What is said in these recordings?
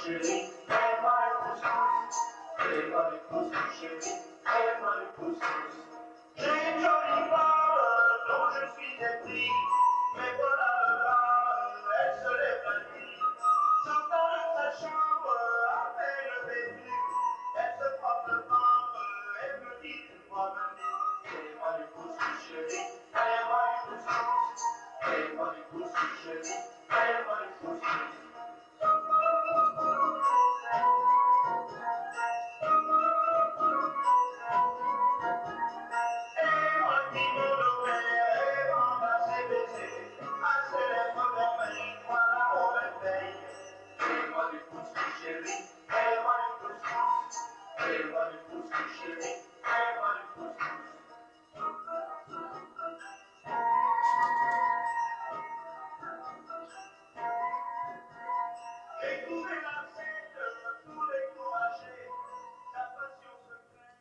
chérie, fais-moi le couscous. Fais-moi le couscous, chérie, fais-moi le couscous. J'ai une jolie femme dont je suis épris, mais voilà le drame, elle se lève la nuit. J'entends dans sa chambre à peine vêtue, elle se frotte le ventre, elle me dit une fois venue. Fais-moi le couscous, chérie, fais-moi le couscous. Fais-moi le couscous, chérie, fais-moi le couscous. J'ai trouvé la recette pour décourager sa passion secrète.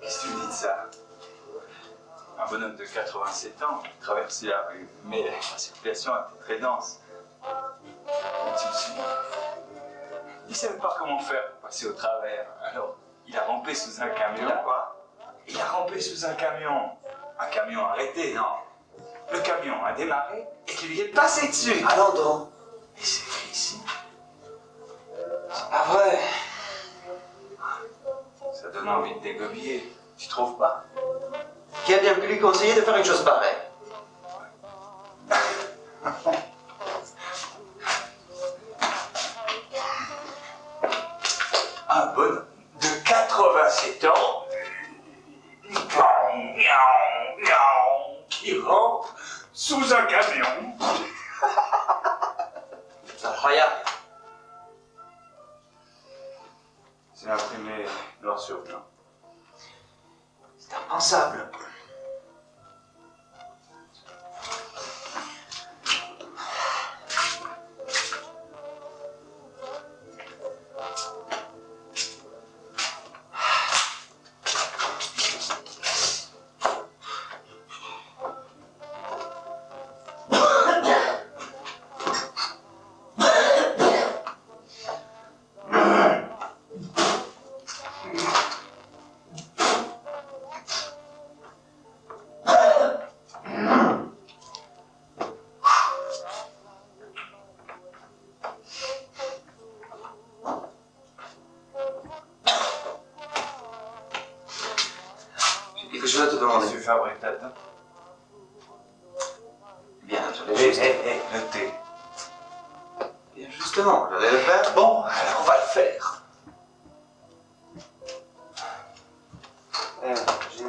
Qu'est-ce que tu dis de ça? Un bonhomme de 87 ans qui traversait la rue, mais la circulation était très dense. Quand il suit, il ne savait pas comment faire pour passer au travers. Alors, il a rampé sous un camion. Quoi? Il a rampé sous un camion. Un camion arrêté, non. Le camion a démarré et il lui est passé dessus. Allons donc. Et c'est écrit ici. C'est pas vrai. Ça donne envie de dégobiller. Tu trouves pas? Qui a bien pu lui conseiller de faire une chose pareille? Un bonhomme de 87 ans qui rentre sous un camion. C'est incroyable. C'est imprimé noir sur blanc. C'est impensable. J'ai quelque chose à te demander. Tu fabriques ta table. Bien, j'allais juste... Le thé. Bien, justement, j'allais le faire. Bon, alors on va le faire. J'ai...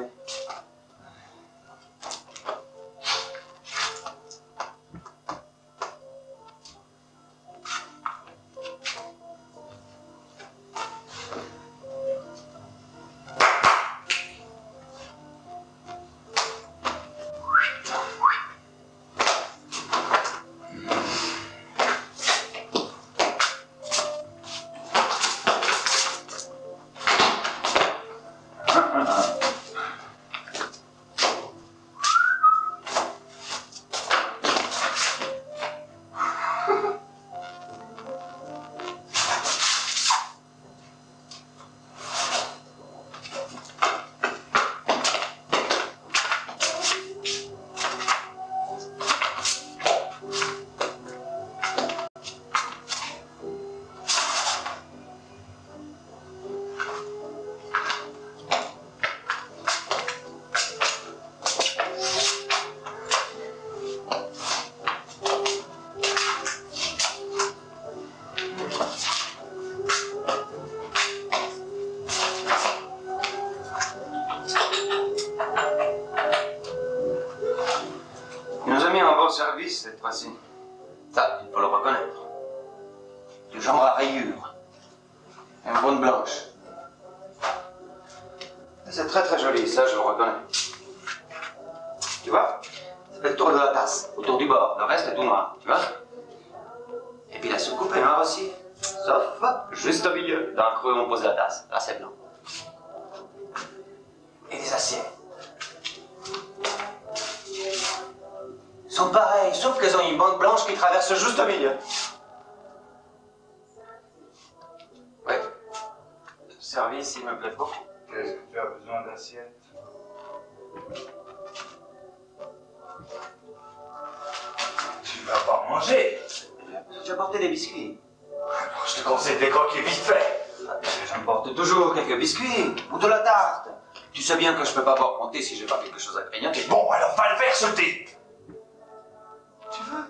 cette fois-ci. Ça, il faut le reconnaître. Du genre à rayures. Et une bonne blanche. C'est très très joli, ça je le reconnais. Tu vois? Ça fait le tour de la tasse, autour du bord. Le reste est tout noir, tu vois? Et puis la soucoupe est noire aussi. Sauf juste au milieu, dans le creux où on pose la tasse. Là c'est blanc. Et les assiettes. Sont pareilles, sauf qu'elles ont une bande blanche qui traverse juste au milieu. Oui. Service, il me plaît beaucoup. Qu'est-ce que tu as besoin d'assiettes? Tu vas pas manger. J'ai apporté des biscuits. Alors, je te conseille de les croquer vite fait. J'emporte toujours quelques biscuits ou de la tarte. Tu sais bien que je peux pas boire mon thé si j'ai pas quelque chose à grignoter. Bon, alors va le faire ce thé. Tu veux?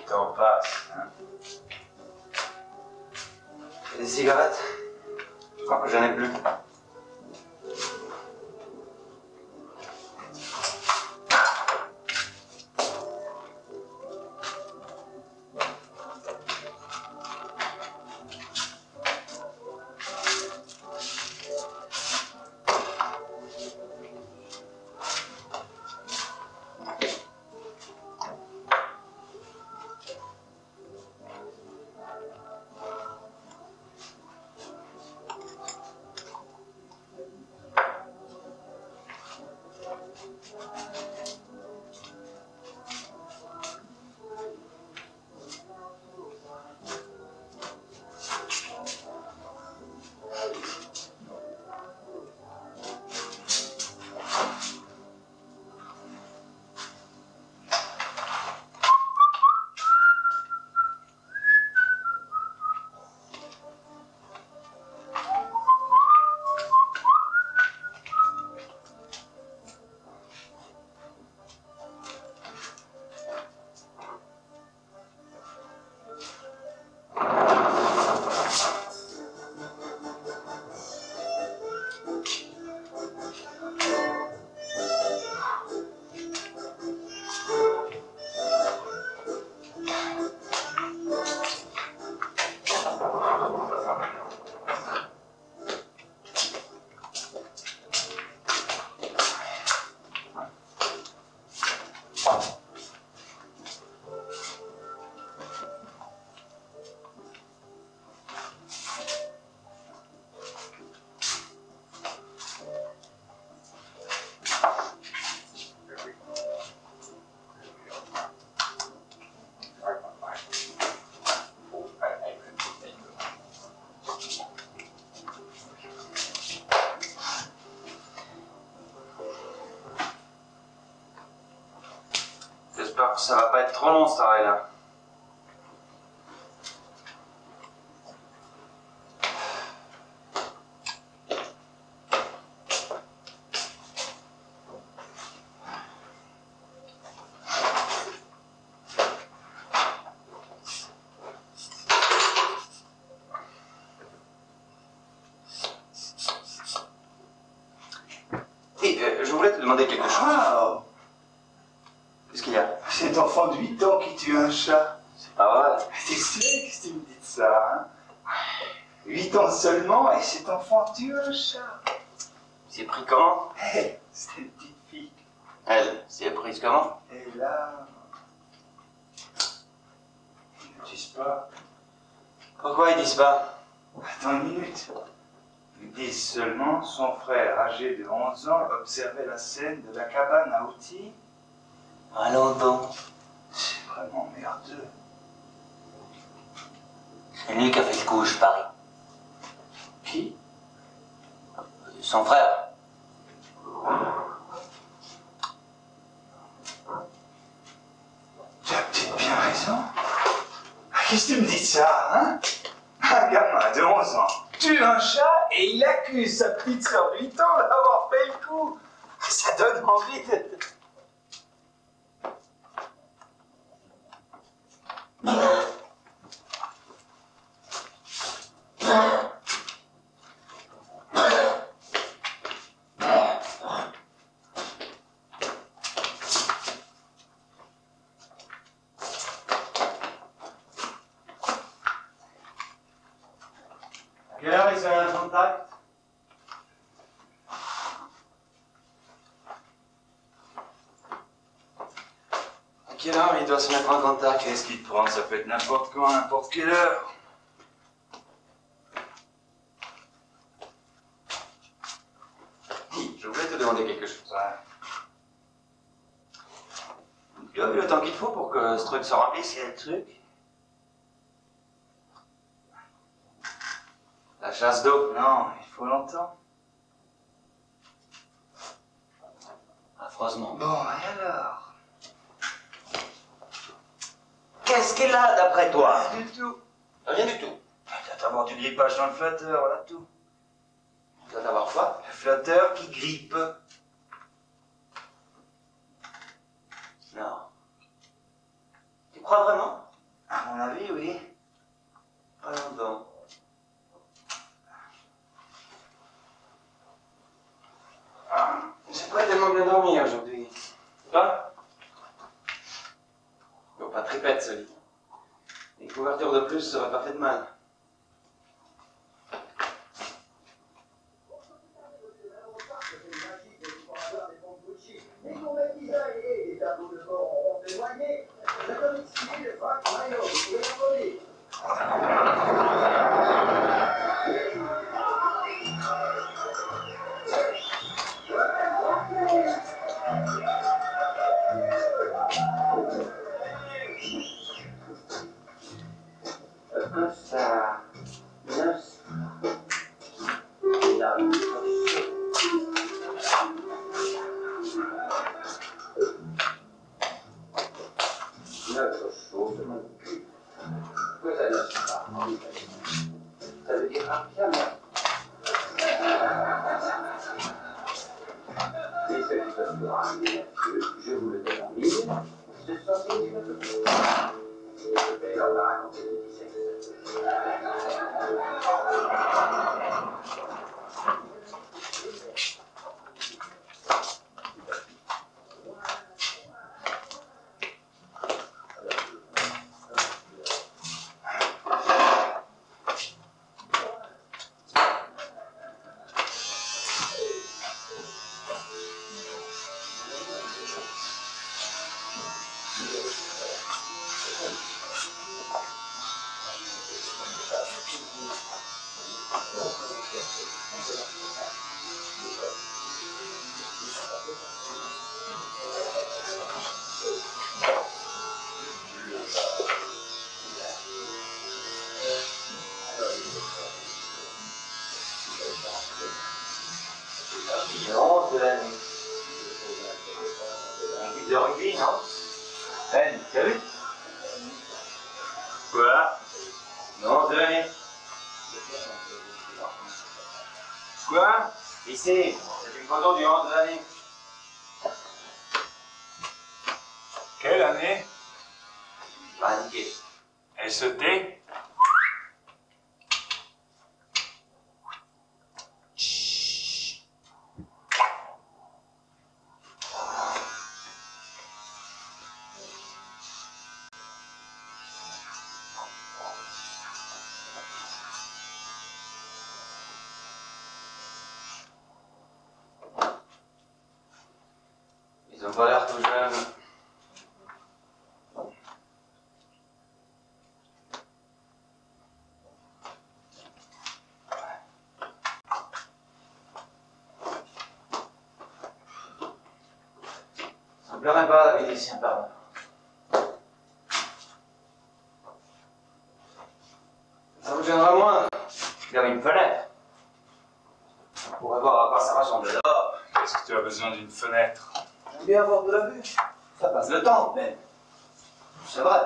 T'en passes, hein? Et des cigarettes? Je crois que j'en ai plus. J'espère que ça va pas être trop long, ce travail-là. Je voulais te demander quelque chose. Wow! Qu'est-ce qu'il y a? Cet enfant de 8 ans qui tue un chat. C'est pas vrai. Tu sais que tu me dis ça, hein? 8 ans seulement et cet enfant tue un chat. C'est pris comment? Hé, c'est une petite fille. Elle, c'est prise comment? Et là... Ils ne disent pas. Pourquoi ils disent pas? Attends une minute. Ils disent seulement son frère, âgé de 11 ans, observait la scène de la cabane à outils. Allons donc. C'est vraiment merdeux. C'est lui qui a fait le coup, je parie. Qui? Son frère. Tu as peut-être bien raison. Qu'est-ce que tu me dis de ça, hein? Un gamin de 11 ans tue un chat et il accuse sa petite sœur de 8 ans d'avoir fait le coup. Ça donne envie de... À quelle heure ils sont en contact? À quelle heure il doit se mettre en contact? Qu'est-ce qui te prend? Ça peut être n'importe quand, n'importe quelle heure. Je voulais te demander quelque chose. Ouais. Tu as vu le temps qu'il faut pour que ce truc se remplisse, le truc? La chasse d'eau? Non, il faut longtemps. Affreusement. Bon, et alors? Qu'est-ce qu'elle a d'après toi? Rien du tout. Rien du tout. T'as avoir du grippage dans le flatteur, voilà tout. Tu dois t'avoir quoi? Le flatteur qui grippe. Non. Tu crois vraiment? À mon avis, oui. Allons donc. J'ai pas tellement bien dormi aujourd'hui. Toi? Bon, pas tripette, ce lit. Une couverture de plus serait pas fait de mal. Les combats d'Israël et les tableaux de bord ont témoigné. Le commissaire de Frank Mayo, vous pouvez l'applaudir. Ça... Neuf... Notre chose, mon cul. Que ça ne soit pas en italien. Ça veut dire rapidement. Et ce qui se fera, je vous le donne en mille, ce sont des minutes. Je vais leur raconter le 17. Non, de l'année. Un but de rugby, non? Ben, t'as vu? Quoi? Non, de l'année. Quoi? Ici, c'est une photo du 11 de l'année. Quelle année? Pas indiqué. SET? Ils ont pas l'air tout jeunes. Ça me plairait pas la vie des siens par là. Ça me gênera moins. Il y avait une fenêtre. On pourrait voir à quoi Tu as besoin d'une fenêtre. J'aime bien avoir de la vue. Ça passe le temps, mais... C'est vrai.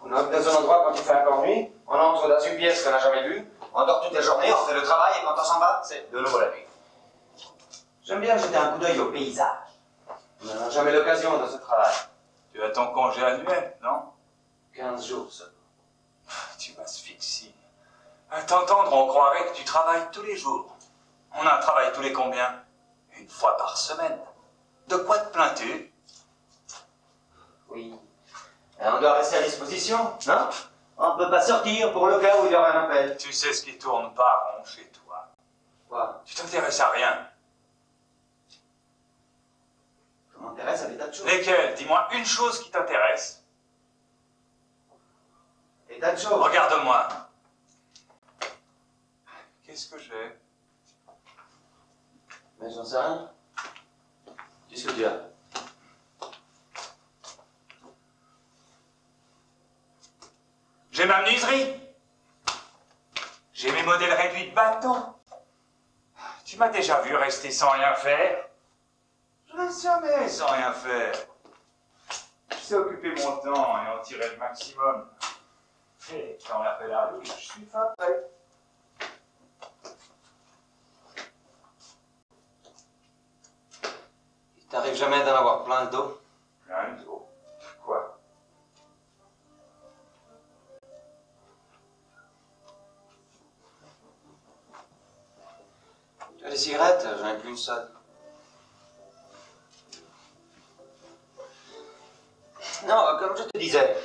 On arrive dans un endroit quand il fait encore nuit, on entre dans une pièce qu'on n'a jamais vue, on dort toute la journée, on fait le travail, et quand on s'en va, c'est de nouveau la nuit. J'aime bien jeter un coup d'œil au paysage. On n'a jamais l'occasion dans ce travail. Tu as ton congé annuel, non? 15 jours seulement. Tu m'asphyxies. À t'entendre, on croirait que tu travailles tous les jours. On a un travail tous les combien? Une fois par semaine. De quoi te plains-tu? Oui. Et on doit rester à disposition, non? On ne peut pas sortir pour le cas où il y aura un appel. Tu sais ce qui tourne pas rond chez toi. Quoi? Tu t'intéresses à rien. Je m'intéresse à des tas de choses. Lesquelles? Dis-moi une chose qui t'intéresse. Des tas de choses. Regarde-moi. Qu'est-ce que j'ai? Mais j'en sais rien. Qu'est-ce que tu as? J'ai ma menuiserie. J'ai mes modèles réduits de bâtons. Tu m'as déjà vu rester sans rien faire? Je reste jamais sans rien faire. Je sais occuper mon temps et en tirer le maximum. Et quand l'appel arrive, je suis pas prêt. Il t'arrive jamais d'en avoir plein le dos? Plein d'eau. Quoi? Tu as des cigarettes? J'en ai plus une seule. Non, comme je te disais.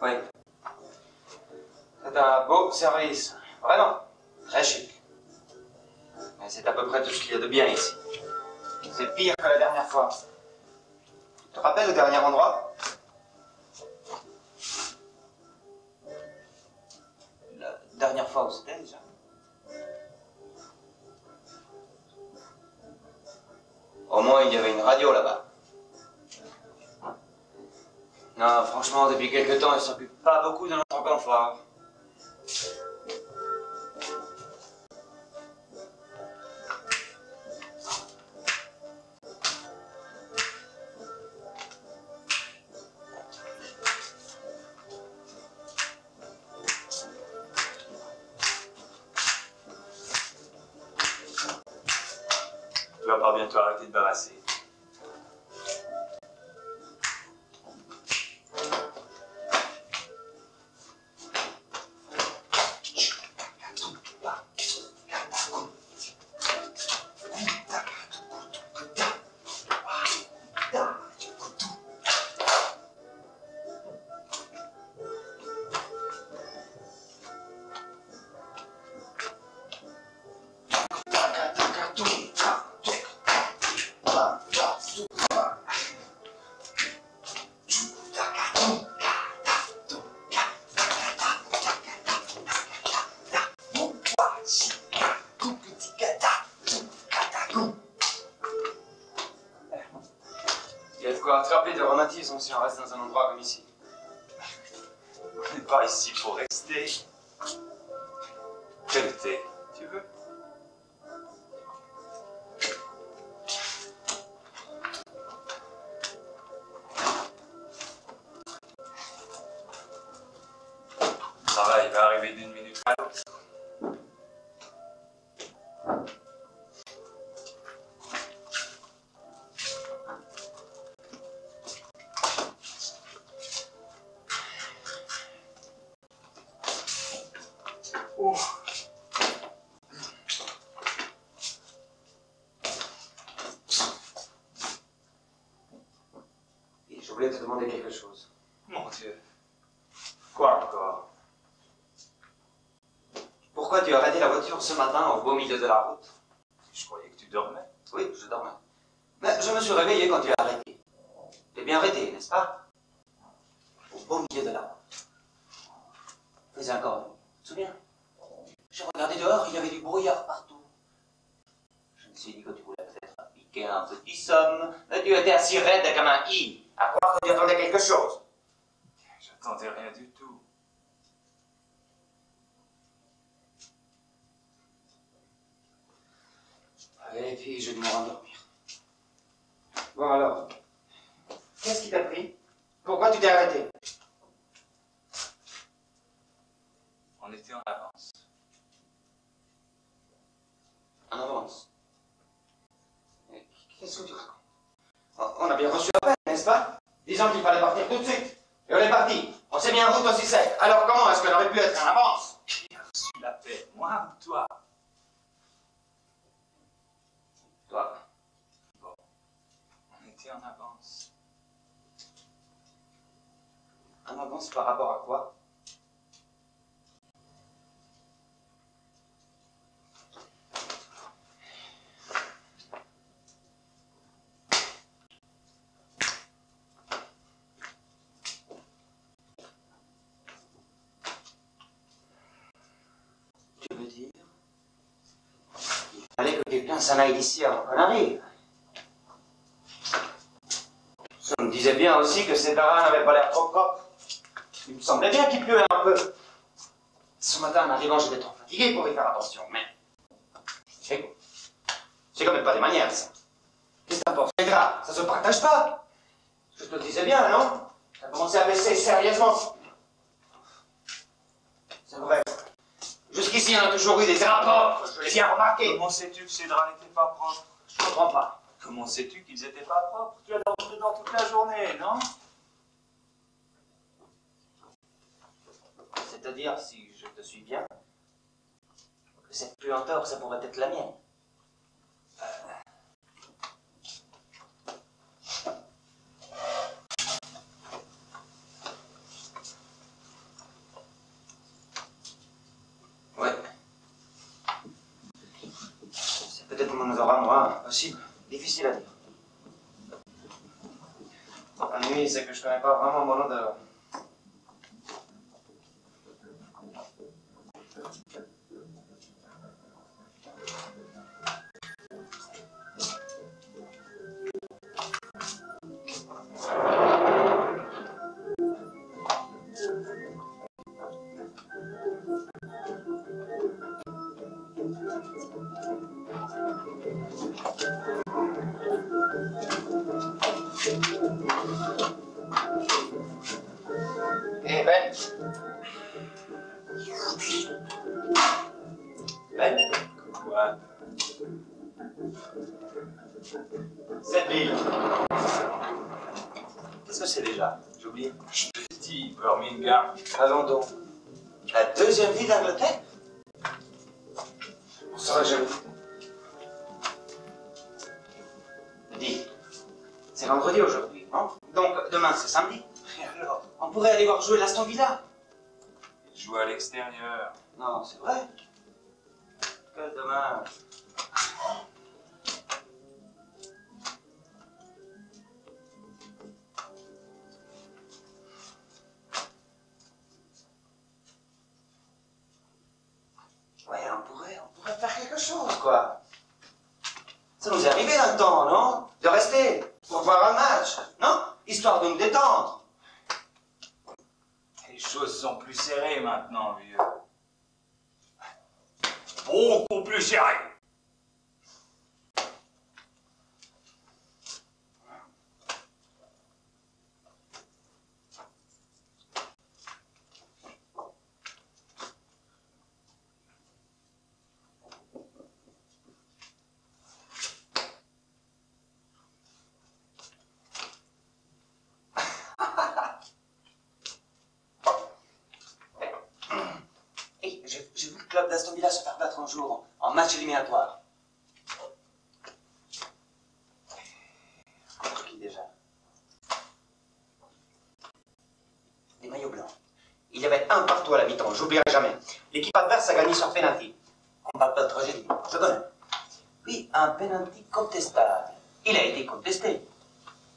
Oui. C'est un beau service. Vraiment. Très chic. Mais c'est à peu près tout ce qu'il y a de bien ici. C'est pire que la dernière fois. Tu te rappelles le dernier endroit? La dernière fois où c'était déjà? Au moins, il y avait une radio là-bas. Non, franchement, depuis quelque temps, ils ne s'occupent pas beaucoup de notre confort. Tu vas pas bientôt arrêter de bavasser. Il y a de quoi attraper de rhumatisme si on reste dans un endroit comme ici. On n'est pas ici pour rester. Quel thé, tu veux? Le travail va arriver d'une minute à l'autre. Oh. Et je voulais te demander quelque chose. Mon Dieu. Quoi encore? Pourquoi tu as arrêté la voiture ce matin au beau milieu de la route? Je croyais que tu dormais. Oui, je dormais. Mais je me suis réveillé quand tu as arrêté. T'es bien arrêté, n'est-ce pas? Au beau milieu de la route. Mais encore, tu te souviens? J'ai regardé dehors, il y avait du brouillard partout. Je me suis dit que tu voulais peut-être piquer un petit somme, mais tu étais assis raide comme un i, à croire que tu attendais quelque chose. J'attendais rien du tout. Et puis je vais me rendormir. Bon alors, qu'est-ce qui t'a pris? Pourquoi tu t'es arrêté? On était en avance. En avance? Qu'est-ce que tu racontes? On a bien reçu l'appel, n'est-ce pas? Disant qu'il fallait partir tout de suite. Et on est parti. On s'est mis en route aussi sec. Alors comment est-ce qu'on aurait pu être en avance? Qui a reçu l'appel? Moi ou toi? Toi. Bon, on était en avance. En avance par rapport à quoi? Tu veux dire? Il fallait que quelqu'un s'en aille d'ici avant qu'on arrive. Ça me disait bien aussi que ces darats n'avaient pas l'air trop propres. Il me semblait bien qu'il pleuvait un peu. Ce matin, en arrivant, j'étais trop fatigué pour y faire attention, mais... Écoute, c'est quand même pas des manières, ça. Qu'est-ce que t'en penses? C'est grave, ça se partage pas. Je te le disais bien, non? Ça a commencé à baisser sérieusement. C'est vrai. Jusqu'ici, on a toujours eu des draps propres, je l'ai bien remarqué. Comment sais-tu que ces draps n'étaient pas propres? Je comprends pas. Comment sais-tu qu'ils n'étaient pas propres? Tu as dormi dedans toute la journée, non? C'est-à-dire, si je te suis bien, que cette puanteur, ça pourrait être la mienne. Ouais. C'est peut-être mon odorat, moi, possible. Difficile à dire. La nuit, c'est que je connais pas vraiment mon odeur. Eh Ben. Ben, Quoi? cette ville. Qu'est-ce que c'est déjà? J'ai oublié. Je te dis, Birmingham. Allons donc. La deuxième ville d'Angleterre? On serait jaloux. Dis, c'est vendredi aujourd'hui, non? Donc demain c'est samedi. Et alors, on pourrait aller voir jouer l'Aston Villa. Il joue à l'extérieur. Non, c'est vrai. Quel dommage. Ouais, on pourrait faire quelque chose, quoi. Ça nous est arrivé dans le temps, non? De rester pour voir un match, non? Histoire de nous détendre. Les choses sont plus serrées maintenant, vieux. Beaucoup plus serrées. Hey, j'ai vu le club d'Aston Villa se faire battre un jour en match éliminatoire. Contre qui déjà? Les maillots blancs. Il y avait un partout à la mi-temps, j'oublierai jamais. L'équipe adverse a gagné sur penalty. On parle pas de tragédie, je connais. Oui, un penalty contestable. Il a été contesté.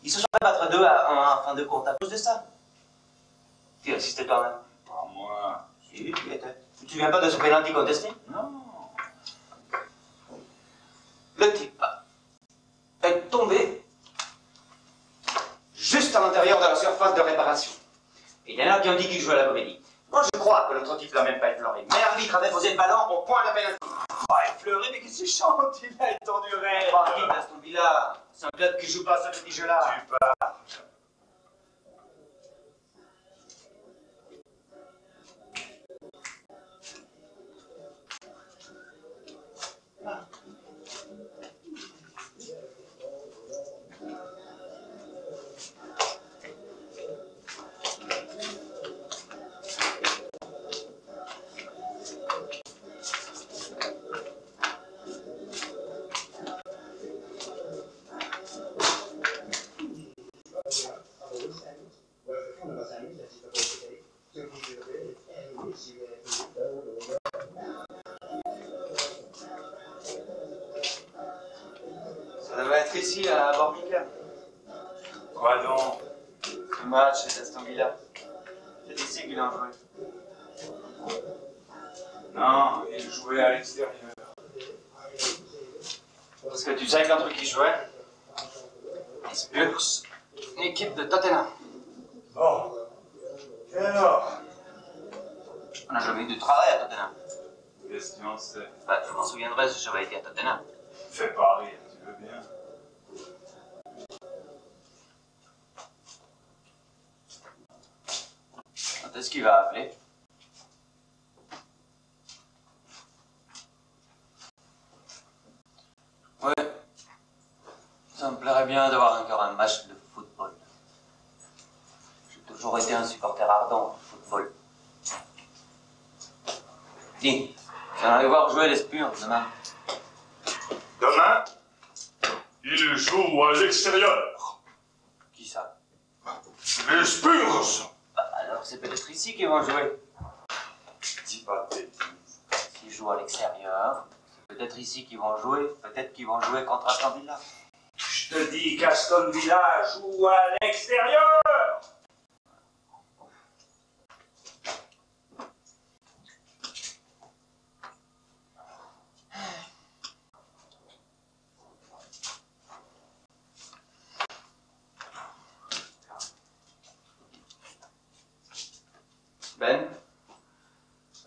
Ils se sont fait battre 2-1 en fin de compte à cause de ça. Tu as assisté toi-même? Pas moi. Si, tu y étais. Tu te souviens pas de ce penalty contesté? Non. Le type est tombé juste à l'intérieur de la surface de réparation. Il y en a qui ont dit qu'il jouait à la comédie. Moi, je crois que l'autre type l'a même pas effleuré. Mais l'arbitre avait posé le ballon au point de penalty. Ouais, pleurer, mais qu'est-ce qu'il chante? Il a étendu rêve. Tranquille, Aston Villa. C'est un club qui joue pas ce petit jeu-là. Tu pars. Ça devrait être ici, à Bormica. Quoi donc? Le match, c'est Aston Villa. C'est ici qu'ils l'ont joué. Non, il jouait à l'extérieur. Parce que tu sais contre qui jouait? Spurs, une équipe de Tottenham. Bon. Et alors? On n'a jamais eu de travail à Tottenham. Question, c'est... Bah, je m'en souviendrai si j'avais été à Tottenham. Fais pas rire, tu veux bien? Quand est-ce qu'il va appeler? Ouais. Ça me plairait bien d'avoir encore un match de football. J'ai toujours été un supporter ardent du football. Dis, j'en allais voir jouer les Spurs demain. Demain, il joue à l'extérieur. Qui ça? Les Spurs. Bah, alors c'est peut-être ici qu'ils vont jouer. Dis pas de bêtises. S'ils jouent à l'extérieur, c'est peut-être ici qu'ils vont jouer. Peut-être qu'ils vont jouer contre Aston Villa. Je te dis qu'Aston Villa joue à l'extérieur. Ben?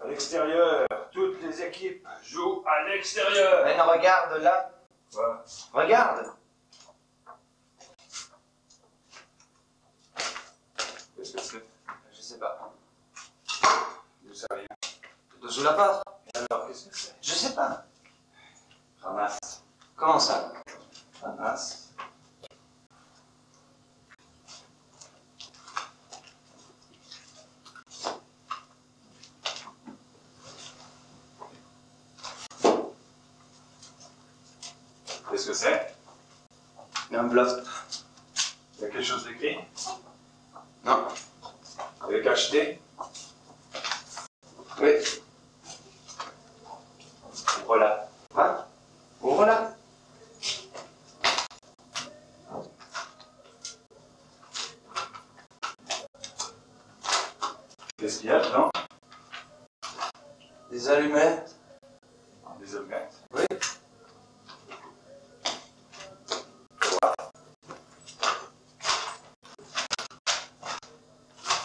À l'extérieur, toutes les équipes jouent à l'extérieur. Ben, regarde là. Ouais. Regarde. Qu'est-ce que c'est? Je sais pas. Je sais rien. De sous la porte. Et alors, qu'est-ce que c'est? Je sais pas. Ramasse. Comment ça? Ramasse. Qu'est-ce que c'est? Un bluff. Il y a quelque chose d'écrit? Non. Avec acheté? Oui. Voilà. Quoi? Voilà. Qu'est-ce qu'il y a dedans? Des allumettes. Des allumettes. Oui.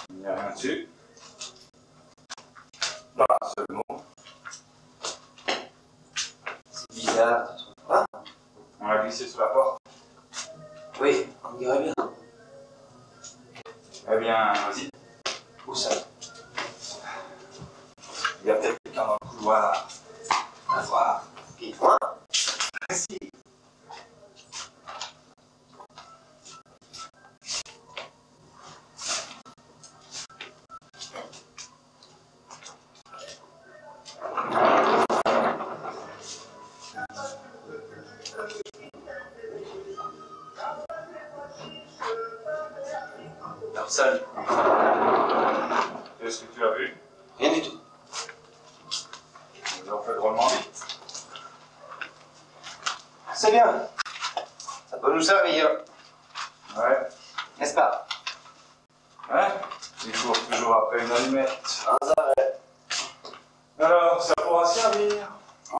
Il n'y a rien dessus. Pas un seul mot. C'est bizarre, tu trouves pas? On l'a glissé sous la porte. Oui, on dirait bien. Eh bien, vas-y. Où ça? Il y a peut-être quelqu'un dans le couloir. À voir. Qui? Moi? Si. Personne. Qu'est-ce que tu as vu? Rien du tout. Ils ont fait drôlement vite. C'est bien. Ça peut nous servir. Ouais. N'est-ce pas? Hein? Il court toujours après une allumette. Sans arrêt. Alors, ça pourra servir.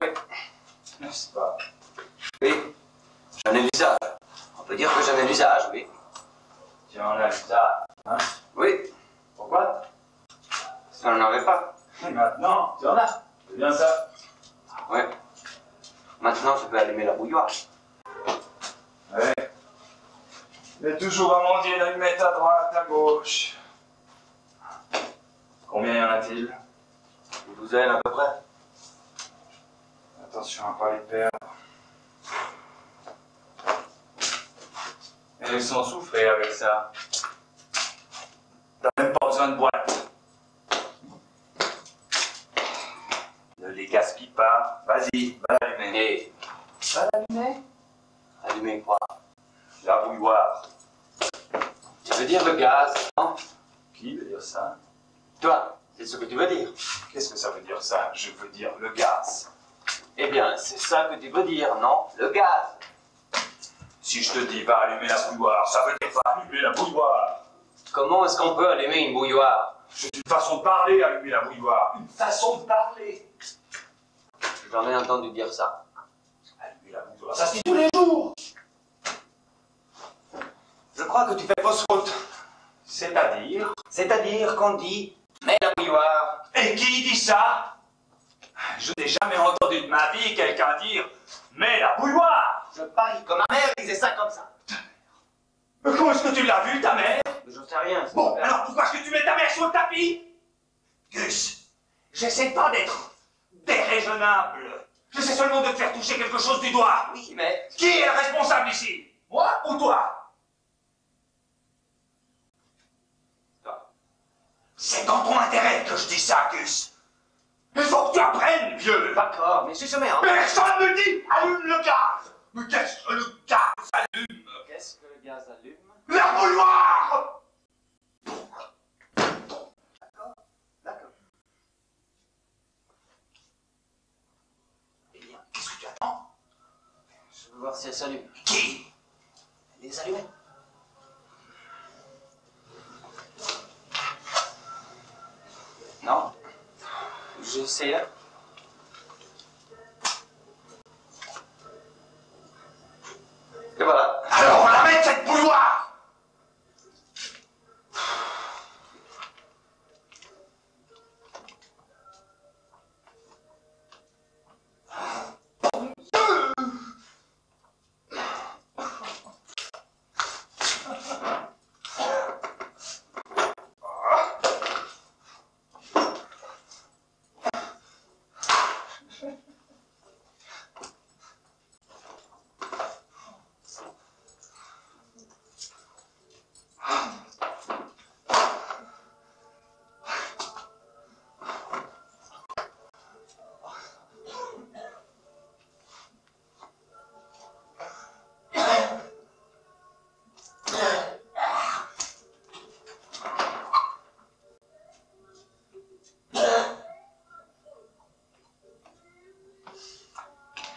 Oui. N'est-ce pas? Oui. J'en ai l'usage. On peut dire que j'en ai l'usage, oui. Tu en as ça, hein? Oui. Pourquoi? Si on n'en avait pas. Et maintenant, tu en as. C'est bien ça. Ouais. Maintenant, je peux allumer la bouilloire. Ouais. Il y a toujours un mendier d'allumettes à droite, à gauche. Combien y en a-t-il? Une douzaine à peu près. Attention à pas les perdre. Et ils sont souffrés avec ça. T'as même pas besoin de boîte. Ne les gaspille pas. Vas-y, va l'allumer. Et... Va l'allumer? allumer quoi? La bouilloire. Tu veux dire le gaz, non? Qui veut dire ça? Toi, c'est ce que tu veux dire. Qu'est-ce que ça veut dire ça? Je veux dire le gaz. Eh bien, c'est ça que tu veux dire, non? Le gaz. Si je te dis va allumer la bouilloire, ça veut dire va allumer la bouilloire. Comment est-ce qu'on peut allumer une bouilloire? C'est une façon de parler, allumer la bouilloire. Une façon de parler. J'en ai entendu dire ça. Allumer la bouilloire, ça se dit tous les jours. Je crois que tu fais fausse route. C'est-à-dire? C'est-à-dire qu'on dit « mets la bouilloire ». Et qui dit ça? Je n'ai jamais entendu de ma vie quelqu'un dire « mais la bouilloire ». Je parie que ma mère disait ça comme ça. Mais comment est-ce que tu l'as vu, ta mère? Je sais rien. Bon, alors pourquoi est-ce que tu mets ta mère sur le tapis? Gus, j'essaie pas d'être déraisonnable. J'essaie seulement de te faire toucher quelque chose du doigt. Oui, mais... Qui est le responsable ici? Moi ou toi? Toi. C'est dans ton intérêt que je dis ça, Gus. Il faut que tu apprennes, vieux. D'accord, mais si je mets en... Personne ne me dit allume le gaz. Mais qu'est-ce que le gaz allume? Qu'est-ce que le gaz allume? La bouilloire! D'accord. Eh bien, qu'est-ce que tu attends? Je veux voir si elle s'allume. Qui? Les allumettes. Non. J'essaie. Et voilà. Alors on la met cette bouilloire!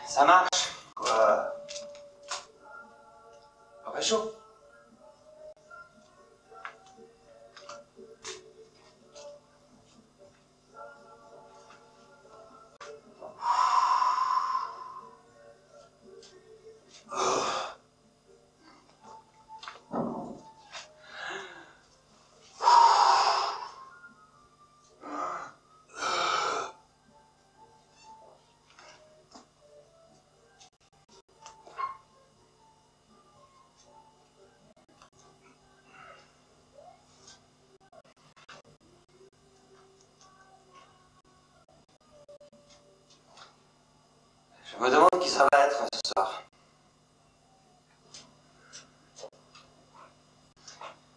Ça marche. Quoi? Au réchaud. Je me demande qui ça va être ce soir.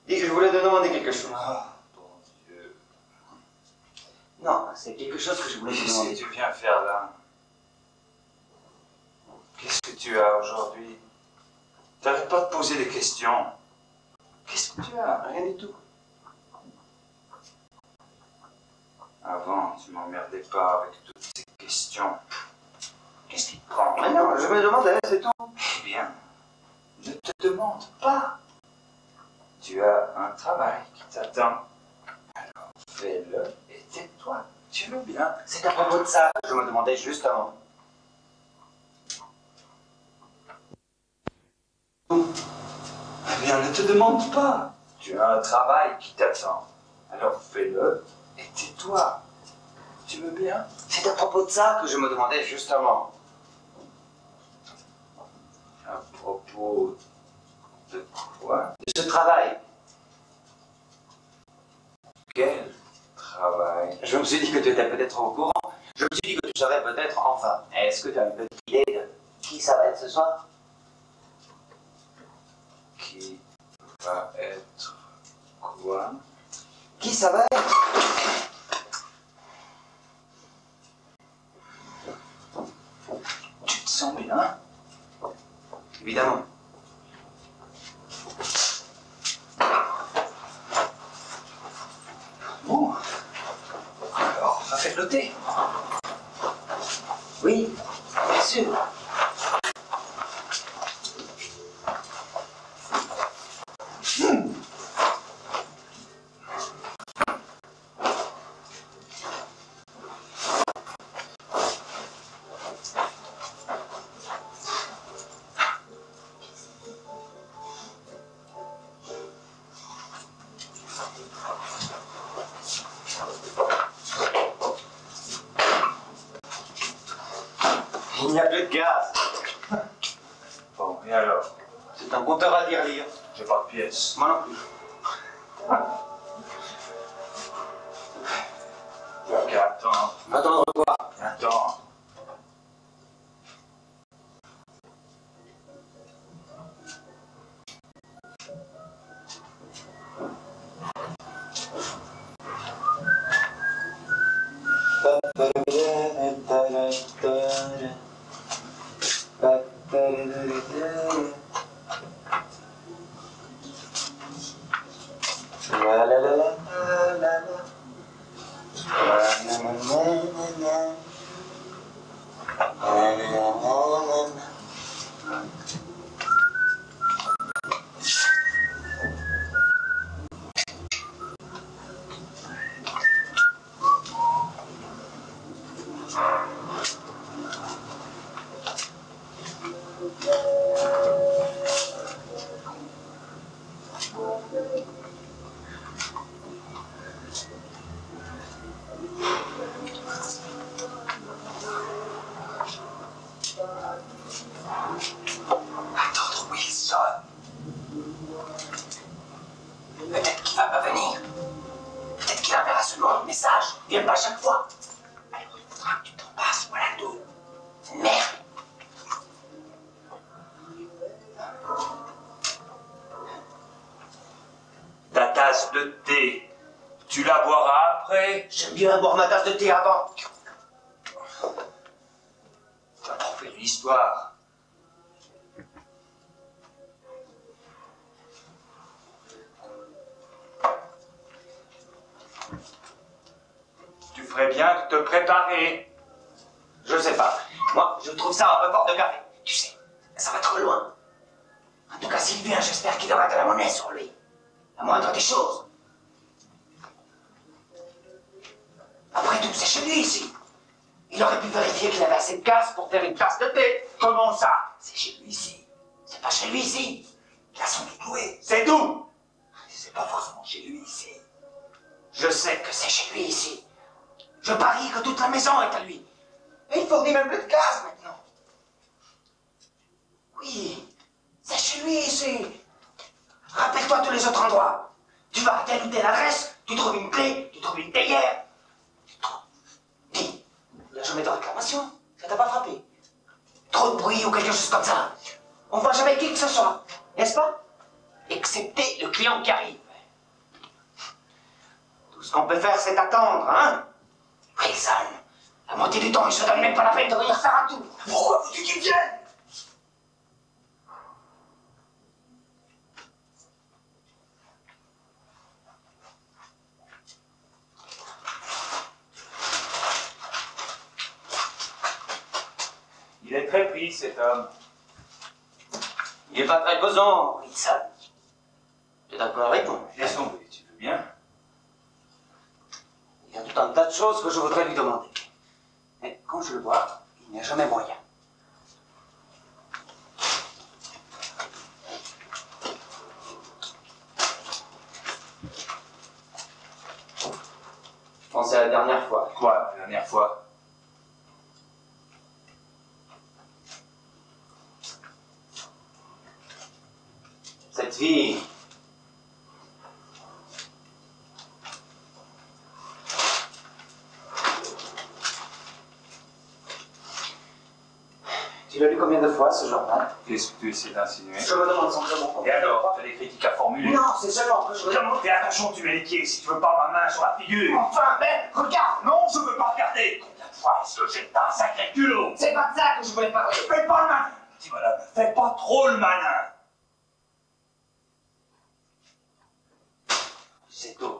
Dis, je voulais te demander quelque chose. Ah, bon Dieu. Non, c'est quelque chose que je voulais te Qu'est-ce que demander. tu viens faire là? Qu'est-ce que tu as aujourd'hui? T'arrêtes pas de poser des questions. Qu'est-ce que tu as? Rien du tout. Avant, tu m'emmerdais pas avec toutes ces questions. Qu'est-ce qui te prend? Mais non, je me demandais, c'est tout. Eh bien, ne te demande pas. Tu as un travail qui t'attend. Alors fais-le et tais-toi. Tu veux bien? C'est à propos de ça que je me demandais juste avant. Eh bien, ne te demande pas. Tu as un travail qui t'attend. Alors fais-le et tais-toi. Tu veux bien? C'est à propos de ça que je me demandais juste avant. propos de quoi? De ce travail. Quel travail? Je me suis dit que tu étais peut-être au courant. Je me suis dit que tu serais peut-être enfin. Est-ce que tu as une petite idée de qui ça va être ce soir? Qui va être quoi? Qui ça va être? Tu te sens bien? Évidemment. Bon. Alors, on va faire le thé. Oui, bien sûr. Il n'y a plus de gaz. Bon, et alors? C'est un compteur à lire. J'ai pas de pièces. Moi non plus. Ok, attends. Attends, quoi? Attends. Attendre Wilson. Peut-être qu'il va pas venir. Peut-être qu'il enverra seulement un message. Il vient pas chaque fois. Alors il faudra que tu t'en passes, voilà tout. Merde. Ta tasse de thé, tu la boiras après? J'aime bien boire ma tasse de thé avant. Tu vas trop faire une histoire. Tu ferais bien de te préparer. Je sais pas. Moi, je trouve ça un peu fort de café. Tu sais, ça va trop loin. En tout cas, s'il vient, j'espère qu'il aura de la monnaie sur lui. La moindre des choses. Après tout, c'est chez lui ici. Il aurait pu vérifier qu'il avait assez de gaz pour faire une tasse de thé. Comment ça? C'est chez lui ici. C'est pas chez lui ici. Il a sans doute loué. C'est tout. C'est pas forcément chez lui ici. Je sais que c'est chez lui ici. Je parie que toute la maison est à lui. Et il fournit même plus de gaz maintenant. Oui, c'est chez lui ici. Rappelle-toi tous les autres endroits. Tu vas à telle ou telle adresse, tu trouves une clé, tu trouves une théière. Tu trouves... Dis, il n'y a jamais de réclamation. Ça t'a pas frappé? Trop de bruit ou quelque chose comme ça. On voit jamais qui que ce soit, n'est-ce pas? Excepté le client qui arrive. Tout ce qu'on peut faire, c'est attendre, hein? Wilson, la moitié du temps, il se donne même pas la peine de venir faire un tour. Pourquoi veux-tu qu'il vienne? Il est très pris, cet homme. Il est pas très causant, Wilson. Tu es d'accord avec moi? Laisse tomber, tu veux bien? Il y a tout un tas de choses que je voudrais lui demander. Mais quand je le vois, il n'y a jamais moyen. Pensez à la dernière fois. Quoi, la dernière fois? fille. Tu l'as lu combien de fois, ce journal? Qu'est-ce que tu essaies d'insinuer? Je me demande simplement. Et alors, tu as des critiques à formuler? Non, c'est seulement que je me demande. Fais attention, tu mets les pieds si tu veux pas ma main sur la figure. Enfin, Ben, regarde! Non, je veux pas regarder. Combien de fois est-ce que j'ai un sacré culot? C'est pas de ça que je voulais parler. Fais pas le malin. Dis madame, fais pas trop le malin. C'est tout.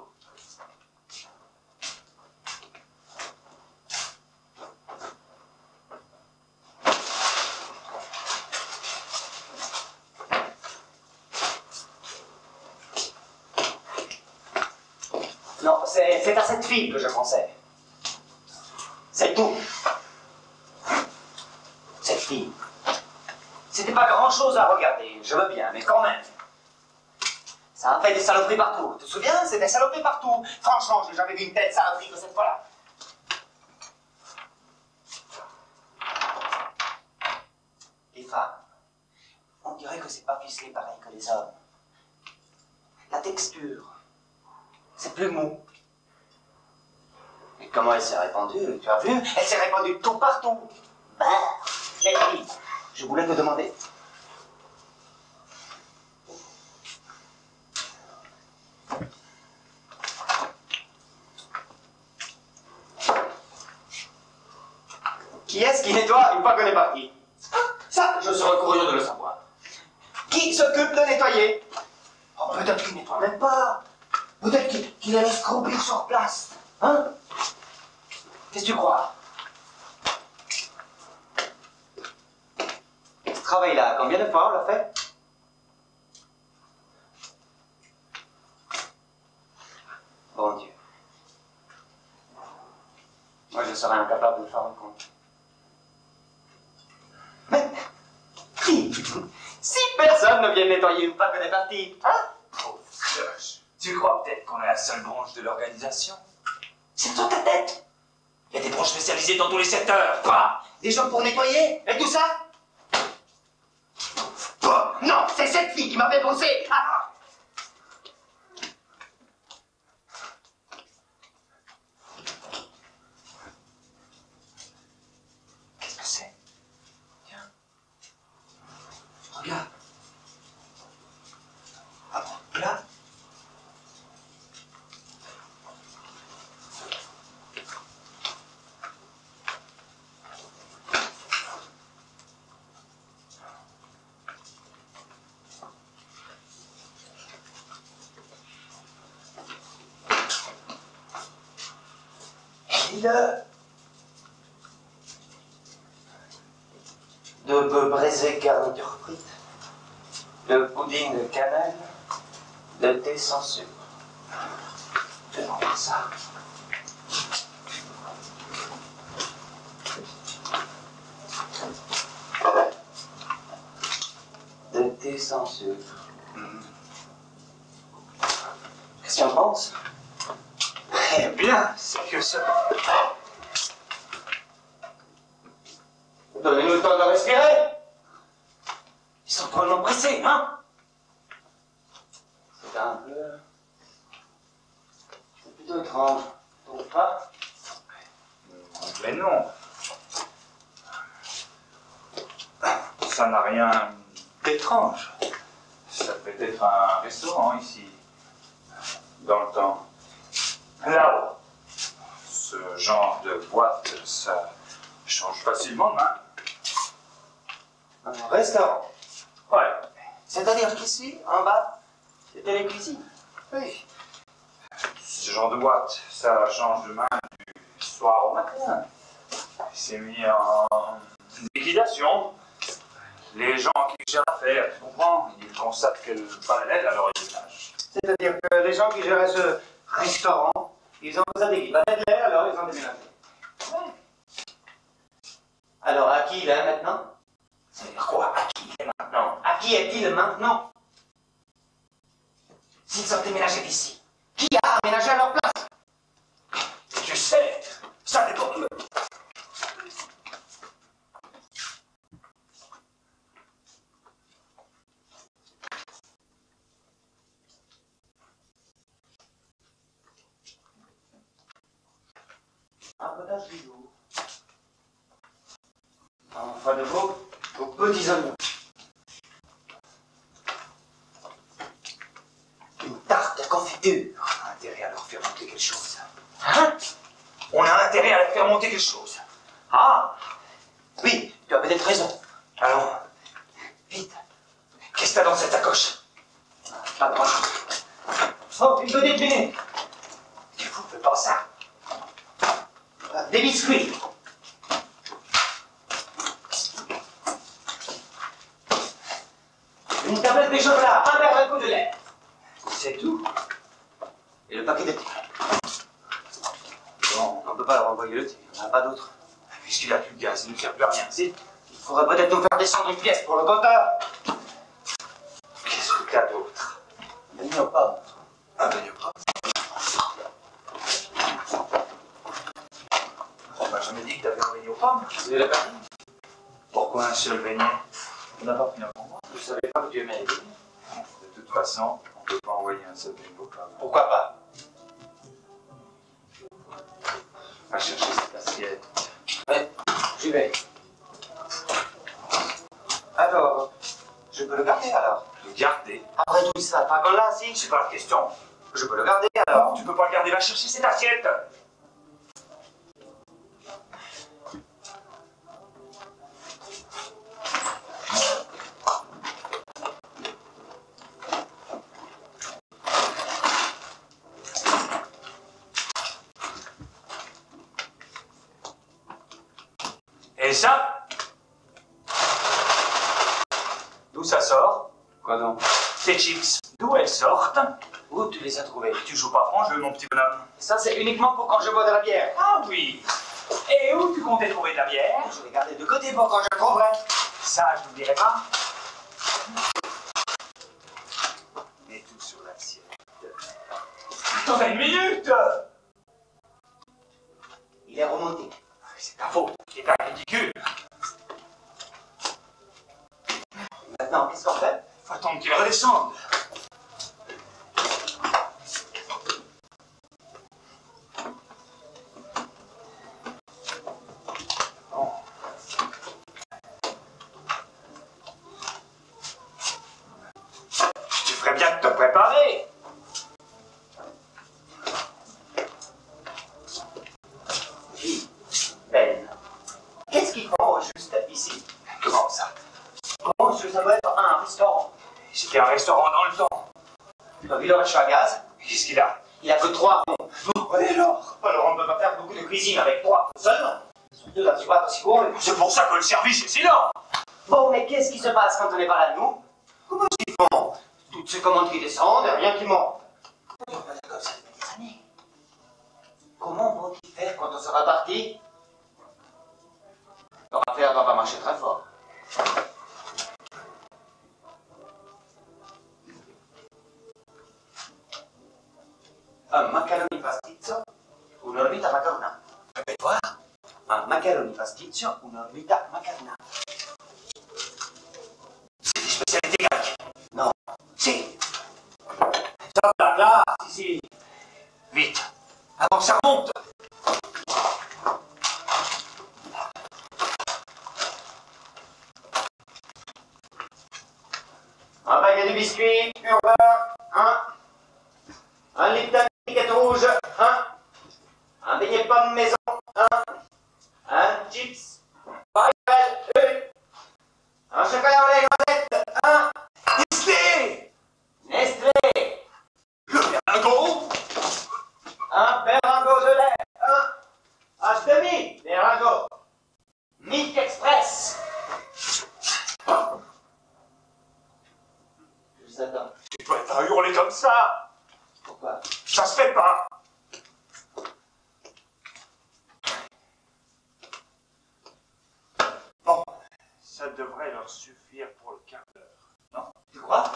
Non, c'est à cette fille que je pensais. C'est tout. Cette fille. C'était pas grand-chose à regarder, je veux bien, mais quand même. Ça a fait des saloperies partout. Tu te souviens? C'est des saloperies partout. Franchement, j'ai jamais vu une telle saloperie que cette fois-là. Les femmes, on dirait que c'est pas ficelé pareil que les hommes. La texture, c'est plus mou. Et comment elle s'est répandue? Tu as vu? Elle s'est répandue tout partout. Ben, les filles, je voulais te demander. Qui est-ce qui nettoie une fois qu'on est parti? Ça, je serais curieux de le savoir. Qui s'occupe de nettoyer? Oh, peut-être qu'il nettoie même pas. Peut-être qu'il la laisse croupir sur place. Hein? Qu'est-ce que tu crois? Ce travail-là, combien de fois on l'a fait? Bon Dieu. Moi, je serais incapable de faire un compte. Mais, si personne ne vient nettoyer une fois qu'on est parti, hein? Oh, gosh. Tu crois peut-être qu'on est la seule branche de l'organisation? C'est dans ta tête. Il y a des branches spécialisées dans tous les secteurs. Quoi? Des gens pour nettoyer, et tout ça? Oh, non, c'est cette fille qui m'a fait penser. Ah. Qu'est-ce que c'est? Tiens. Regarde. Ah bon, là. De bœuf braisé garniture frite, de pudding de cannelle, de thé sans sucre. Demande ça. De thé sans sucre. Qu'est-ce que tu en penses? Eh bien, c'est que ça. Donnez-nous le temps de respirer. Ils sont drôlement pressés, hein? C'est un peu... C'est plutôt étrange, tu trouves pas? Mais non. Ça n'a rien d'étrange. Ça peut être un restaurant ici, dans le temps. Là-haut, ce genre de boîte, ça change facilement de main. Un restaurant. Ouais. C'est-à-dire qu'ici, en bas, c'était les cuisines. Oui. Ce genre de boîte, ça change de main du soir au matin. C'est mis en liquidation. Les gens qui gèrent l'affaire, tu comprends? Ils constatent qu'elle parallèle, alors ils lâchent. C'est-à-dire que les gens qui géraient ce restaurant, ils ont posé des balais de l'air, alors ils ont déménagé. Ouais. Alors, à qui il est maintenant? Ça veut dire quoi? À qui il est maintenant? À qui est-il maintenant? S'ils ont déménagé d'ici, qui a aménagé à leur place? Tu sais, ça dépend d'eux. potage du jour. Enfin de vos petits oignons. Une tarte à confiture. On a intérêt à leur faire monter quelque chose. Hein? On a intérêt à leur faire monter quelque chose. Ah! Oui, tu as peut-être raison. Allons, vite. Qu'est-ce que t'as dans cette sacoche? Pas grand-chose. Oh, une petite minute. Tu vous fais pas ça. Des biscuits. Une tablette de chocolat, un verre d'un coup de lait. C'est tout. Et le paquet de thé. Bon, on ne peut pas leur envoyer le thé, il n'y en a pas d'autre. Puisqu'il a plus de gaz, il ne sert plus à rien. Si. Il faudrait peut-être nous faire descendre une pièce pour le compteur. Qu'est-ce que t'as d'autre? Un beignet aux pommes. Un beignet aux pommes. On m'a jamais dit que t'avais un beignet aux pommes. Vous l'avez pas dit? Pourquoi un seul beignet? On n'a pas pris un pour moi. Je ne savais pas que tu aimais les beignets. De toute façon, on ne peut pas envoyer un seul beignet aux pommes. Pourquoi pas? Va chercher cette assiette. Ouais, j'y vais. Alors, je peux le garder alors? Le garder? Après tout ça, pas qu'on l'a, si? C'est pas la question. Je peux le garder alors? Tu peux pas le garder, va chercher cette assiette. Et ça? D'où ça sort? Quoi donc? Ces chips, d'où elles sortent? Où tu les as trouvés? Tu joues pas franc jeu, mon petit bonhomme. Ça, c'est uniquement pour quand je bois de la bière. Ah oui. Et où tu comptais trouver de la bière? Je les gardais de côté pour quand je trouverai. Ça, je ne dirai pas. Mets tout sur l'assiette. Attends une minute. Il est remonté. C'est ta faute. C'est pas ridicule. Maintenant, qu'est-ce qu'on fait? Faut attendre qu'il redescende. Bon. Tu ferais bien de te préparer. Fille, Ben, qu'est-ce qu'ils font au juste ici? Comment ça? Comment est-ce que ça doit être un restaurant? C'était un restaurant dans le temps. Tu as vu le réchaud à gaz? Qu'est-ce qu'il a? Il a que 3 ronds. Bon, et alors? Alors on ne peut pas faire beaucoup de cuisine avec 3 seulement. Surtout dans une boîte aussi courte. C'est pour ça que le service est si lent. Bon, mais qu'est-ce qui se passe quand on n'est pas là, nous? Comment est-ce qu'ils font? Toutes ces commandes qui descendent et rien qui monte. On va faire comme ça depuis des années. Comment vont-ils faire quand on sera parti? Leur affaire va pas marcher très fort. Un macaroni pasticcio, un'orbita macarona. Quoi? Un macaroni pasticcio, un'orbita macarona. C'est des spécialités grecques. Non. Si. Ça va là, ici. Vite. Avant que ça remonte. Un paquet de biscuits, pur beurre, 1. Un litre d'étiquette rouge, 1. Un beignet pomme maison, 1. Un chips, Barrel, 1. Un chocolat au lait Grosette, 1. Nestlé. Nestlé. Le berlingot. Un berlingot de lait, 1. H2Mi, berlingot. Milk Express. Juste attends. Tu dois pas hurler comme ça. Pourquoi? Ça se fait pas. Bon, ça devrait leur suffire pour le quart d'heure. Non? Tu crois?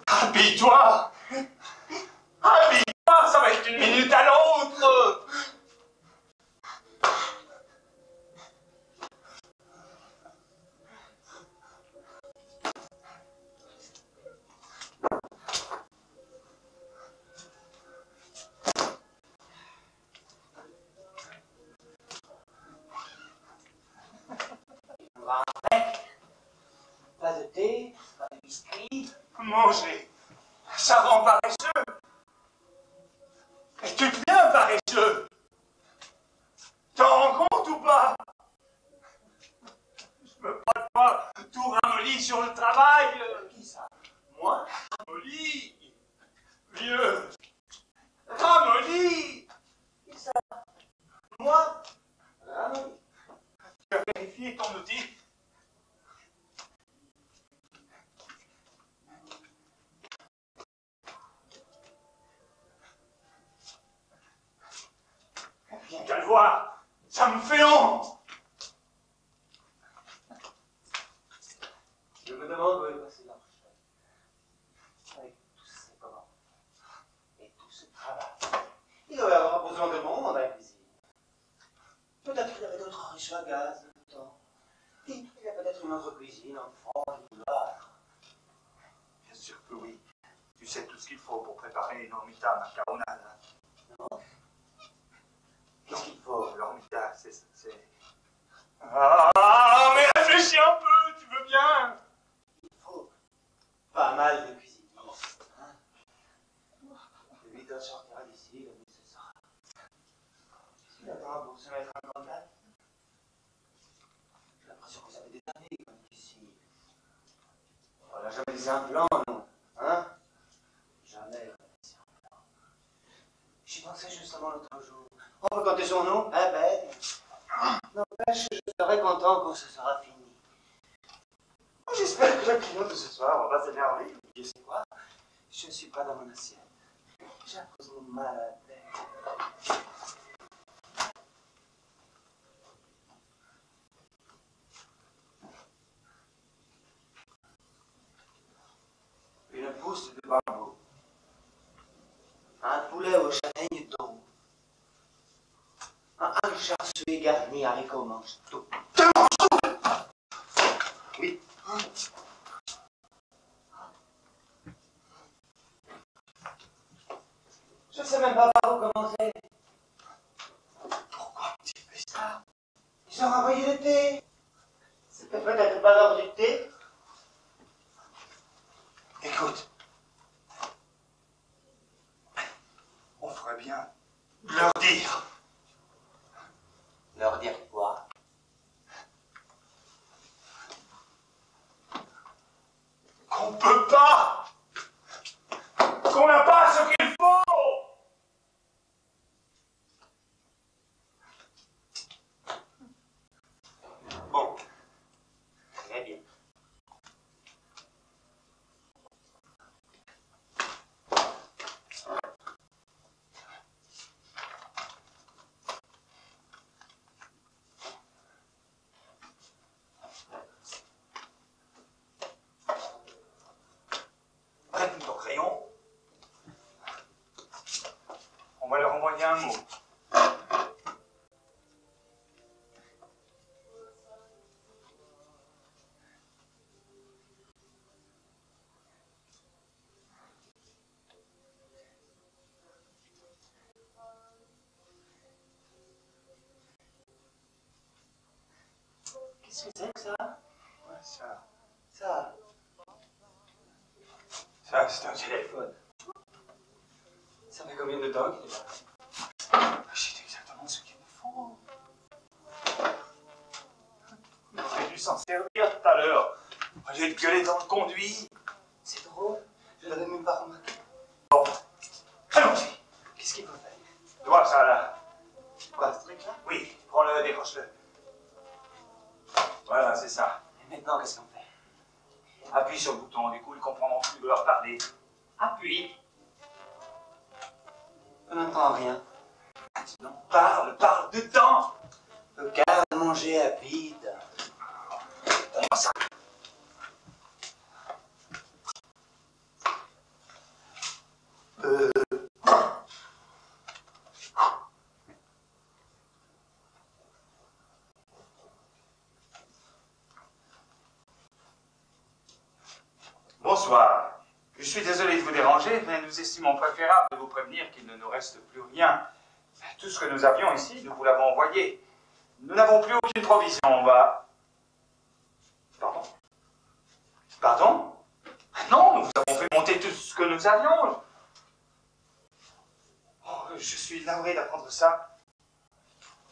Habille-toi! Habille-toi, ça va être d'une minute à l'autre! Pas de thé, pas de biscuits. Manger, ça rend paresseux. Es-tu bien paresseux? T'en rends compte ou pas? Je me crois pas tout ramolli sur le travail. Qui ça? Moi? Ramolli, vieux, ramolli. Qui ça? Moi? Ramolli. Tu as vérifié ton outil? Tu vas le voir, ça me fait honte. Je me demande où est passé l'argent. Avec tous ces commandes. Et tout ce travail. Il doit y avoir besoin de monde à la cuisine. Peut-être qu'il y avait d'autres riches à gaz en même temps. Il y a peut-être une autre cuisine en fond du couloir. Bien sûr que oui. Tu sais tout ce qu'il faut pour préparer une hormita macaronada. Non? Qu'est-ce qu'il faut? L'hormita, c'est... Ah, mais réfléchis un peu, tu veux bien? Il faut pas mal de cuisiniers. Hein? Le 8 heures sortira d'ici, le 8 ce sera. Qu'est-ce qu'il attend pour se mettre en contact? J'ai l'impression que ça fait des années qu'on est ici. On n'a jamais des implants, non? Hein? Jamais on a des implants. J'y pensais justement l'autre jour. On peut compter sur nous, hein, Ben? N'empêche, je serai content quand ce sera fini. J'espère que le client de ce soir, on va s'énerver. Je sais quoi? Je ne suis pas dans mon assiette. J'ai à cause de mal à la tête. Une pousse de bambou. Un poulet aux châtaignes d'eau. Un charcuterie garni haricots mange tout. Oui. Je ne sais même pas par où commencer. Pourquoi tu fais ça? Ils ont envoyé le thé. C'était peut-être pas l'heure du thé. Écoute. On ferait bien leur dire. Leur dire quoi? Qu'on peut pas. Qu'on n'a pas ce qu'il faut. Bon. Très bien. Prête ton crayon. On va leur envoyer un mot. Qu'est-ce que c'est que ça? Ouais, ça, c'est un téléphone. Ça fait combien de temps qu'il est là? C'est exactement ce qu'il me faut. On aurait dû s'en servir tout à l'heure. Au lieu de gueuler dans le conduit. C'est drôle. Je l'avais même pas remarqué. Bon, allons-y. Qu'est-ce qu'il faut faire? Tu vois ça là? Quoi, ce truc-là? Oui, prends-le, décroche-le. Voilà, c'est ça. Et maintenant, qu'est-ce qu'on fait? Appuie sur le bouton, du coup ils comprendront plus de leur parler. Appuie. On n'entend rien. Non, parle dedans. Le garde-manger à vide. Comment ça? Bonsoir. Je suis désolé de vous déranger, mais nous estimons préférable de vous prévenir qu'il ne nous reste plus rien. Tout ce que nous avions ici, nous vous l'avons envoyé. Nous n'avons plus aucune provision. On va... Pardon? Pardon? Non, nous vous avons fait monter tout ce que nous avions. Oh, je suis navré d'apprendre ça.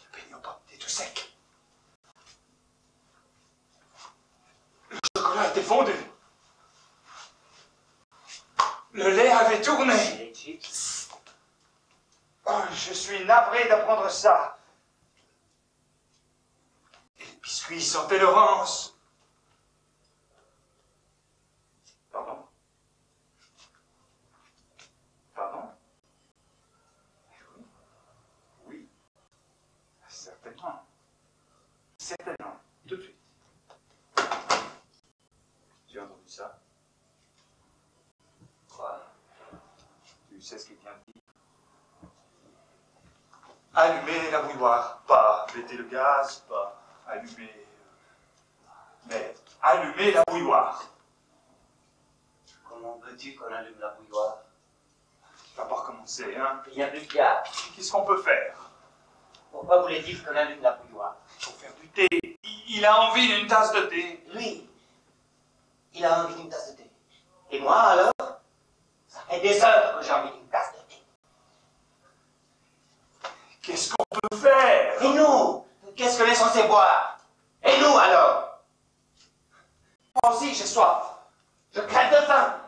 Le beignet aux pommes est tout sec. Le chocolat était fondu. Le lait avait tourné. Oh, je suis navré d'apprendre ça. Et les biscuits sentaient l'orange. Pardon? Pardon? Oui. Oui. Certainement. Certainement. Tout de suite. Tu as entendu ça? Quoi? Tu sais ce qu'il vient de dire? Allumer la bouilloire. Pas péter le gaz, pas allumer... Mais allumer la bouilloire. Comment veux-tu qu'on allume la bouilloire? Tu vas pas recommencer, hein? Il n'y a plus de gaz. Qu'est-ce qu'on peut faire? Pourquoi voulez-il qu'on allume la bouilloire? Pour faire du thé. Il a envie d'une tasse de thé. Lui, il a envie d'une tasse de thé. Et moi, alors? Ça fait des heures que j'ai envie d'une tasse de thé. Qu'est-ce qu'on peut faire? Et nous? Qu'est-ce qu'on est censé boire? Et nous, alors? Moi aussi, j'ai soif. Je crève de faim.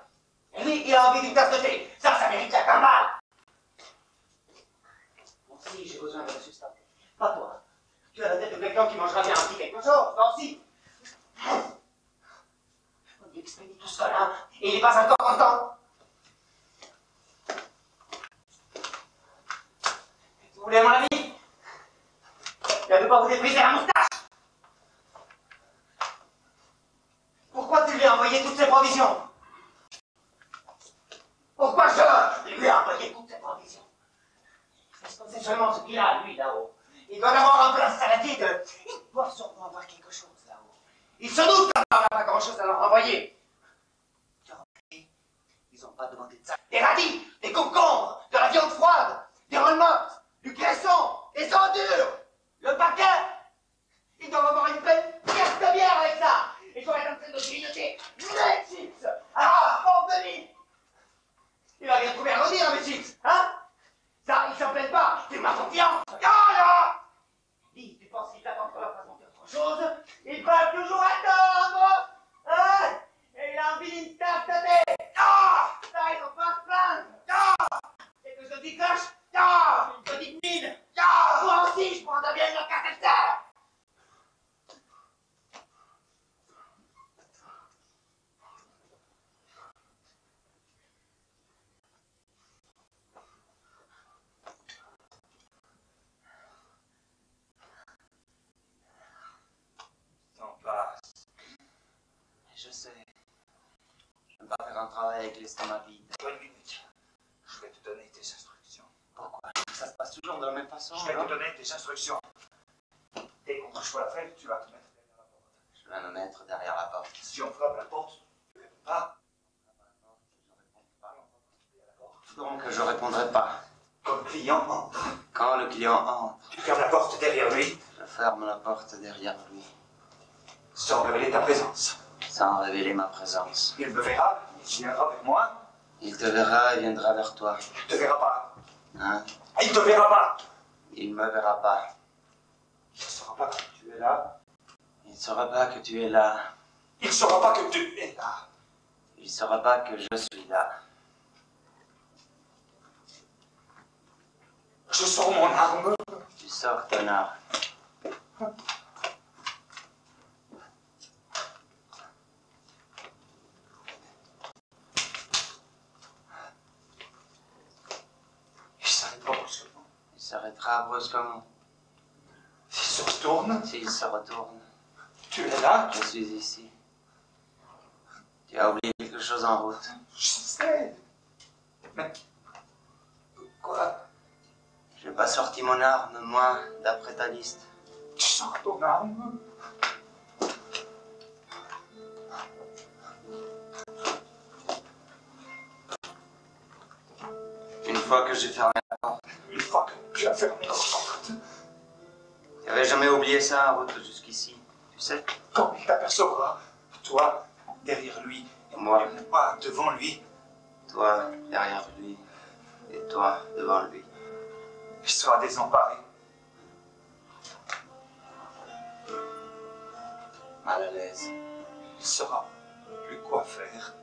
Et lui, il a envie d'une tasse de thé. Ça mérite d'être un mal. Moi aussi, j'ai besoin de me sustenter. Pas toi. Tu as la tête de quelqu'un qui mangera bien un petit quelque chose, toi aussi. On lui expédie tout ce qu'on a, et il n'est pas encore content. Vous voulez mon avis? Il a de quoi vous débriser la moustache. Pourquoi tu lui as envoyé toutes ces provisions? Pourquoi je lui ai envoyé toutes ces provisions? Est-ce qu'on sait seulement ce qu'il a, lui, là-haut? Il doit avoir un peu la salade. Il doit sûrement avoir quelque chose, là-haut. Il se doute qu'on n'a pas grand-chose à leur envoyer. Ils n'ont pas demandé de ça. Des radis, des concombres, de la viande froide, des rolles mortes, du cresson, des ordures, le paquet. Ils doivent avoir une belle pièce de bière avec ça. Et je vais être en train de grignoter les chips. Ah, pauvre de lui. Il va bien trouver à redire, mes chips, hein? Ça, ils s'en plaignent pas. C'est ma confiance. Dis, tu penses qu'ils t'attendent pour leur façon de faire autre chose? Ils peuvent toujours attendre. Hein? Et il a envie d'une tasse de thé. Ça, ils n'ont pas à se plaindre. Et que je dis cloche. Une petite mine. Moi aussi, je prendrais bien une carte de terre. Je sais. Je ne peux pas faire un travail avec l'estomac vide. Une minute. Je vais te donner tes instructions. Pourquoi? Ça se passe toujours de la même façon, Je vais non? te donner tes instructions. Dès qu'on touche pas la fête, tu vas te mettre derrière la porte. Je vais me mettre derrière la porte. Si on frappe la porte, tu ne réponds pas. Donc je répondrai pas. Quand le client entre, Quand le client entre, tu fermes la porte derrière lui, je ferme la porte derrière lui, sans révéler ta présence. sans révéler ma présence. Il me verra, il viendra vers moi. Il te verra et viendra vers toi. Il te verra pas. Hein? Il te verra pas. Il me verra pas. Il ne saura pas que tu es là. Il ne saura pas que tu es là. Il ne saura pas que tu es là. Il ne saura pas que je suis là. Je sors mon arme. Tu sors ton arme. s'arrêtera brusquement. S'il se retourne, S'il se retourne, tu es là. je suis ici. Tu as oublié quelque chose en route. Je sais. Mais quoi? J'ai pas sorti mon arme, moi, d'après ta liste. Tu sors ton arme? Une fois que j'ai fermé la porte. Une fois que tu as fermé la porte, Tu avais jamais oublié ça en route jusqu'ici, tu sais? quand il t'apercevra, toi derrière lui, Et moi, moi devant lui, toi derrière lui, et toi devant lui. il sera désemparé. Mal à l'aise. Il saura plus quoi faire.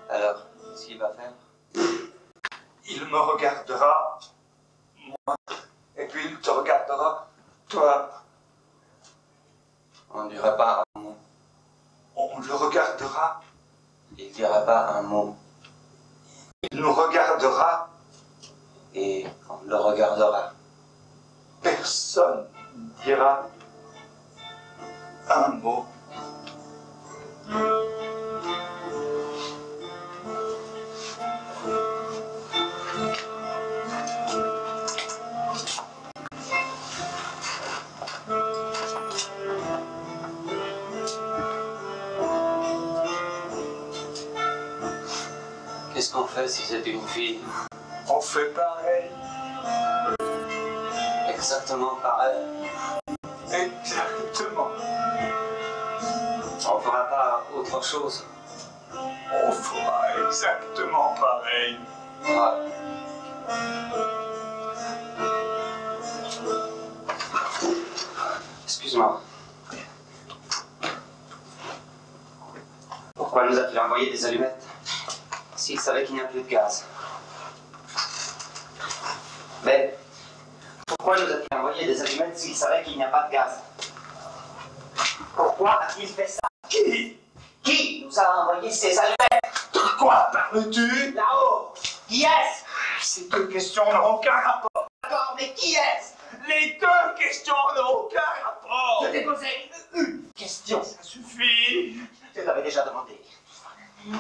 Alors, qu'est-ce qu'il va faire? Il me regardera, moi, et puis il te regardera, toi. On ne dira pas un mot. On le regardera, Il dira pas un mot. il nous regardera. Et on le regardera. Personne ne dira un mot. Qu'est-ce qu'on fait si c'est une fille? On fait pareil. Exactement pareil. Exactement. On fera pas autre chose. On fera exactement pareil. Ouais. Excuse-moi. Pourquoi nous a-t-il envoyé des allumettes s'il savait qu'il n'y a plus de gaz? Mais pourquoi nous a-t-il envoyé des allumettes s'il savait qu'il n'y a pas de gaz? Pourquoi a-t-il fait ça? Qui nous a envoyé ces allumettes? De quoi parles-tu? Là-haut! Qui est-ce? Ces deux questions n'ont aucun rapport. D'accord, mais qui est-ce? Les deux questions n'ont aucun rapport. Je t'ai posé une question. Ça suffit. Je t'avais déjà demandé.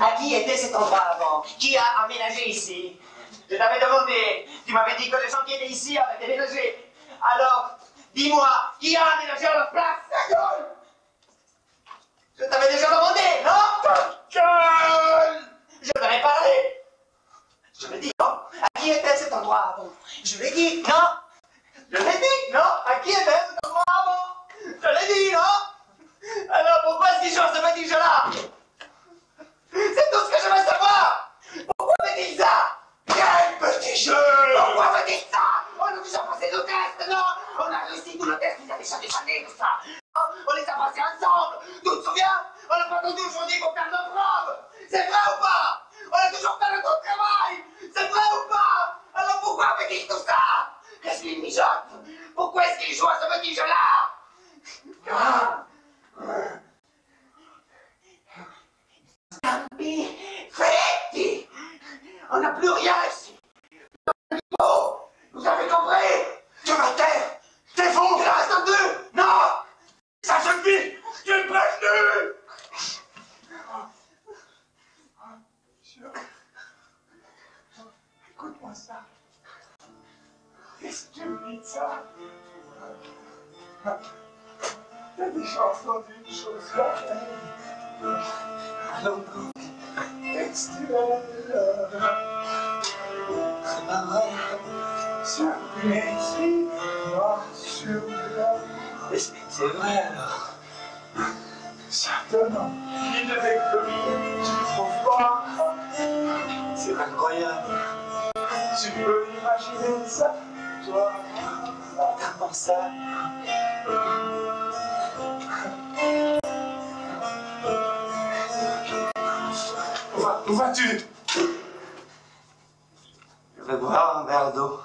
À qui était cet endroit avant? Qui a aménagé ici? Je t'avais demandé. Tu m'avais dit que les gens qui étaient ici avaient déménagé. Alors, dis-moi, qui a aménagé à leur place? Ta gueule! Je t'avais déjà demandé, non? Ta gueule! Je t'avais parlé. Je l'ai dit, non? À qui était cet endroit avant? Je l'ai dit, non? Je l'ai dit, non? À qui était cet endroit avant? Je l'ai dit, non? Alors pourquoi ces gens se mettent là? C'est tout ce que je veux savoir! Pourquoi fait-il ça? Quel petit jeu! Pourquoi fait-il ça? On a déjà passé nos tests, non? On a réussi tous nos tests il y a déjà des années de ça! On les a passés ensemble! Tu te souviens? On n'a pas attendu aujourd'hui pour faire nos preuves! C'est vrai ou pas? On a toujours fait le bon travail! C'est vrai ou pas? Alors pourquoi fait-il tout ça? Qu'est-ce qu'il mijote? Pourquoi est-ce qu'il joue à ce petit jeu-là? Scampi, Freddy! On n'a plus rien ici! Vous avez compris? Tu vas taire! T'es fou! Il en reste un deux! Non! Ça suffit! Tu es prévenu! Écoute-moi ça. Est-ce que tu me dis ça? T'as déjà entendu une chose pareille? Alors donc, textuelle. C'est pas vrai! Sur ici, noir sur blanc. C'est vrai alors! Certainement, il devait commis, tu trouves pas? C'est incroyable! Tu peux imaginer ça, toi? Comment ça? Où vas-tu? Je vais boire un verre d'eau.